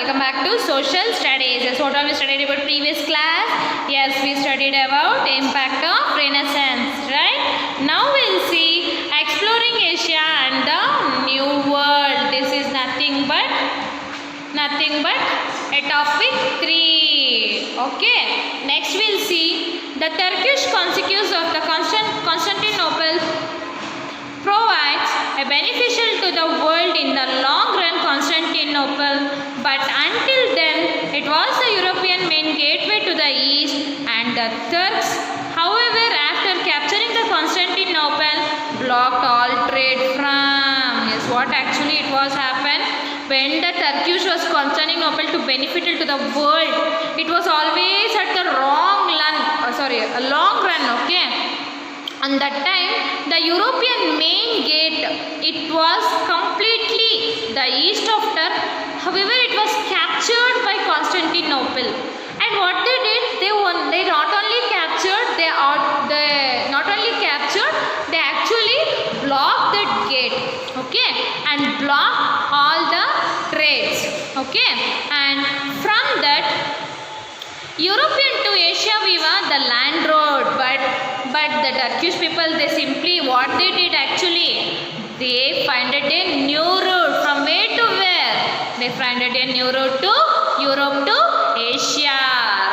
welcome back to social studies. Yes, what have we studied about previous class? Yes, we studied about impact of Renaissance, right? Now we'll see exploring Asia and the New World. This is nothing but a topic 3. Okay. Next we'll see the Turkish conquest of the Constantinople provides a beneficial to the world in the long run. Constantinople, but until then it was the European main gateway to the east, and the Turks, however, after capturing the Constantinople, blocked all trade from. Yes, what actually it was happened when the Turkish was Constantinople to benefit to the world, it was always at the a long run, okay. On that time, the European main gate, it was completely the east of Turkey. However, it was captured by Constantinople. And what they did, they not only captured, they actually blocked that gate, okay, and blocked all the trades, okay. And from that, European to Asia Viva the land road, but the Turkish people, they simply what they did actually, they finded a new route from where to where? They finded a new route to Europe to Asia,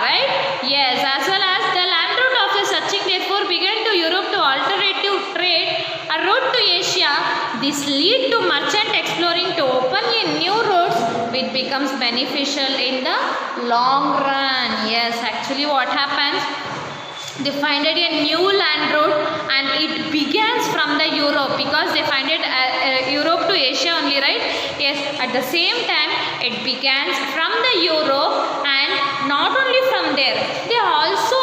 right? Yes, as well as the land route after searching therefore began to Europe to alternative trade, a route to Asia. This lead to merchant exploring to open a new routes which becomes beneficial in the long run. Yes, actually what happens? They find it a new land route and it begins from the Europe, because they find it Europe to Asia only, right? Yes, at the same time it begins from the Europe, and not only from there, they also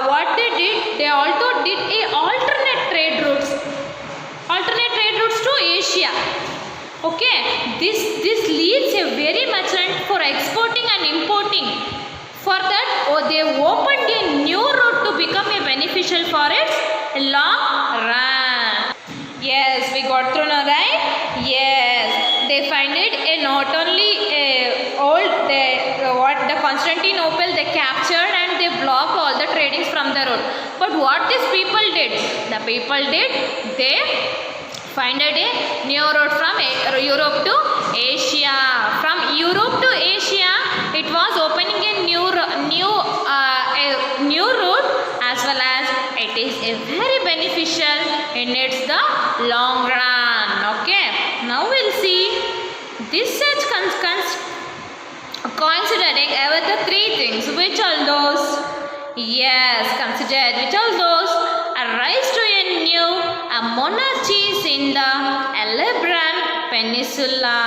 what they did, they also did a alternate trade routes to Asia. Okay, this leads a very much for exporting and importing. For that, they opened a new route to become a beneficial for its long run. Yes, we got through now, right? Yes, they find it not only the Constantinople they captured and they blocked all the tradings from the road. But what these people did? They finded a new route from Europe to Asia. From Europe to Asia, it was opening a new route, as well as it is a very beneficial in its the long run. Okay. Now we'll see this such considering ever the 3 things. Which all those? Yes, considered which all those? Arise to a new monarchies in the Elebrian Peninsula,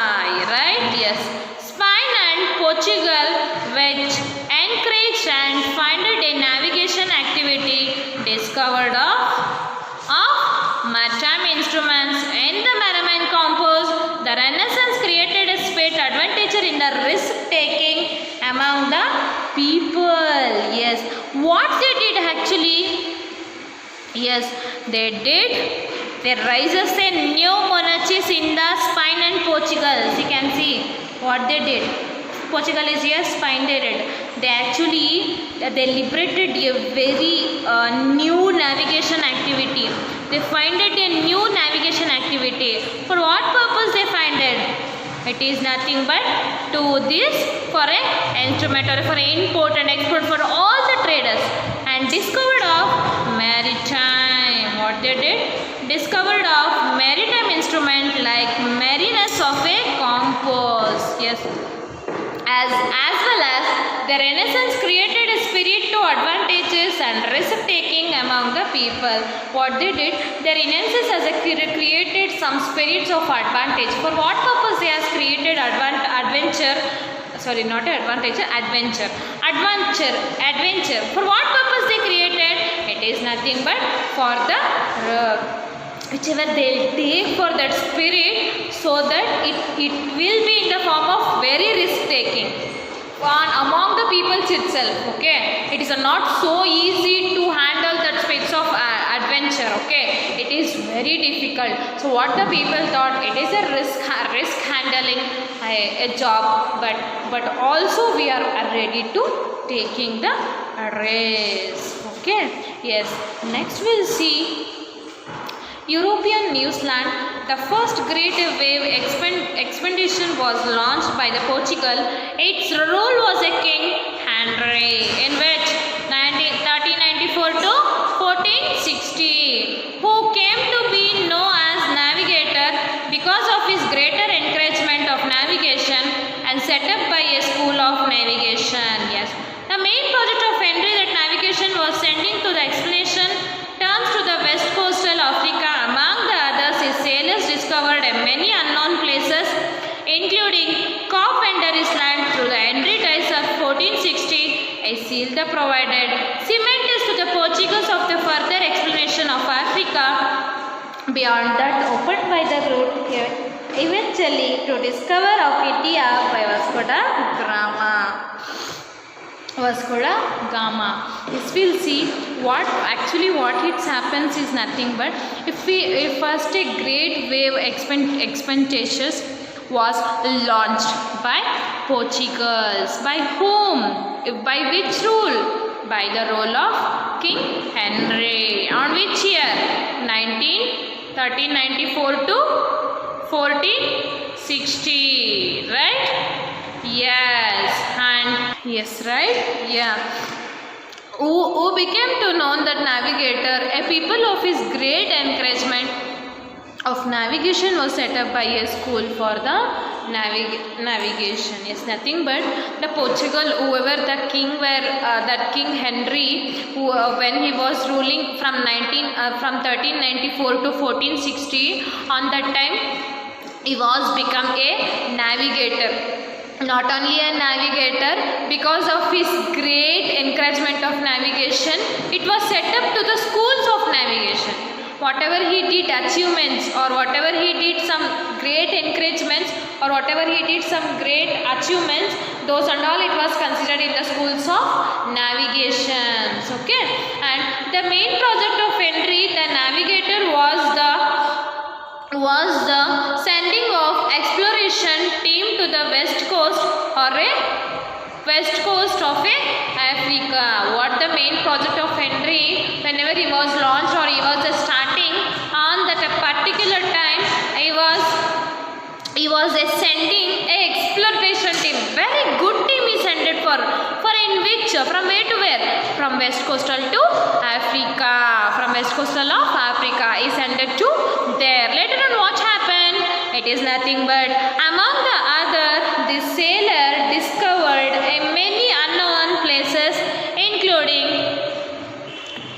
right? Yes, Spain and Portugal, which encouraged and funded a navigation activity, discovered of maritime instruments in the maritime compass. The Renaissance created a great advantage in the risk-taking among the people. Yes, what they did actually? Yes, they raises a new monarchies in the Spain and Portugal. As you can see what they did. Portugal is here, Spain they did. They liberated a very new navigation activity. They finded a new navigation activity. For what purpose they find it? It is nothing but to this for an instrument or for import and export for all the traders, and discovered of maritime. What they did? Discovered of maritime instrument like mariners of a compass. Yes. As well as the Renaissance created a spirit to advantages and risk-taking among the people. What they did, the Renaissance has created some spirits of advantage. For what purpose they has created adventure. For what purpose they created? It is nothing but for the whichever they take for that spirit, so that it will be in the form of very risk taking among the peoples itself. Okay, it is not so easy to handle that space of adventure. Okay, it is very difficult. So what the people thought, it is a risk handling a job, but also we are ready to taking the risk. Okay. Yes. Next we'll see European New Zealand. The first great wave expedition was launched by the Portugal. Its role was a King Henry, in which 1394 to 1460, who came to be known as navigator because of his greater encouragement of navigation and set up by a school of navigation. Yes, the main project of Henry that navigation was sending to the exploration terms to the west coastal Africa. Among the others, his sailors discovered many unknown places, including Cape Henry's Land through the Henry Tides of 1460. A seal that provided cement to the Portuguese of the further exploration of Africa. Beyond that, opened by the route here, eventually to discover of India by Vasco da Gama. Yes, we'll see what it happens is nothing but if first a great wave expeditions was launched by Portuguese. By whom? By which rule? By the rule of King Henry. On which year? 1394 to 1460. Right? Yes. And yes, right? Yeah. Who became to know that navigator, a people of his great encouragement of navigation was set up by a school for the navigation. Yes, nothing but the Portugal, whoever the king that King Henry, who when he was ruling from 1394 to 1460, on that time he was become a navigator. Not only a navigator, because of his great encouragement of navigation, it was set up to the schools of navigation. Whatever he did achievements, or whatever he did some great encouragements, or whatever he did some great achievements, those and all it was considered in the schools of navigation. Okay. And the main project of Henry the navigator was the sending of exploration team to the west coast of Africa. What the main project of Henry, whenever he was launched or he was starting on that particular time, he was sending a exploration team. Very good team he sent it for in which, from where to where? From west coastal to Africa. From west coastal of Africa he sent it to there. Later on what happened? It is nothing but among the other, this sailor discovered many unknown places, including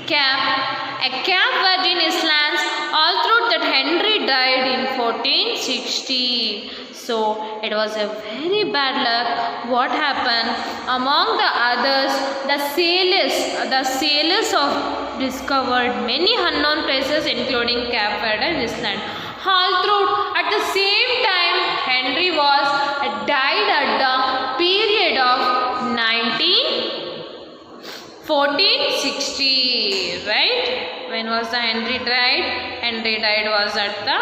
Cape Virgin Islands. All through that Henry died in 1460. So it was a very bad luck. What happened? Among the others, the sailors of discovered many unknown places, including Cape Virgin Island. All through at the same time, Henry was died at the period of 1460. Right? When was the Henry died? Henry died was at the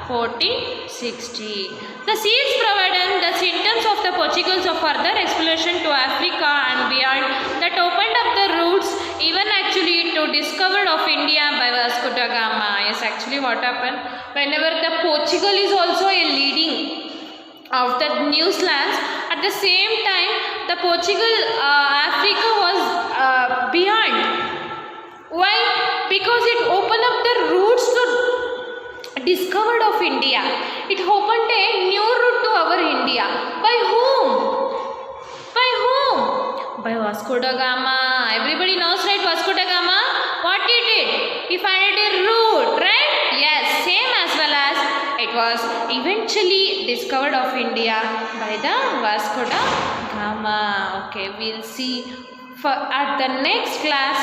1460. The seals provided the symptoms of the Portuguese of further exploration to Africa and beyond, that opened up the routes even actually to discovery of India by Vasco da Gama. Yes, actually what happened? Whenever the Portugal is also a leading of the New Zealand, at the same time the Africa was beyond. Why? Because it opened up the routes to discovered of India. It opened a new route to our India. By whom? By Vasco da Gama. Everybody knows, right? Vasco da Gama, what he did? He found a route, right? Yes, same as well as it was eventually discovered of India by the Vasco da Gama. Okay, we'll see at the next class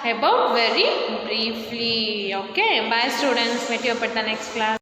about very briefly. Okay, bye students, meet you up at the next class.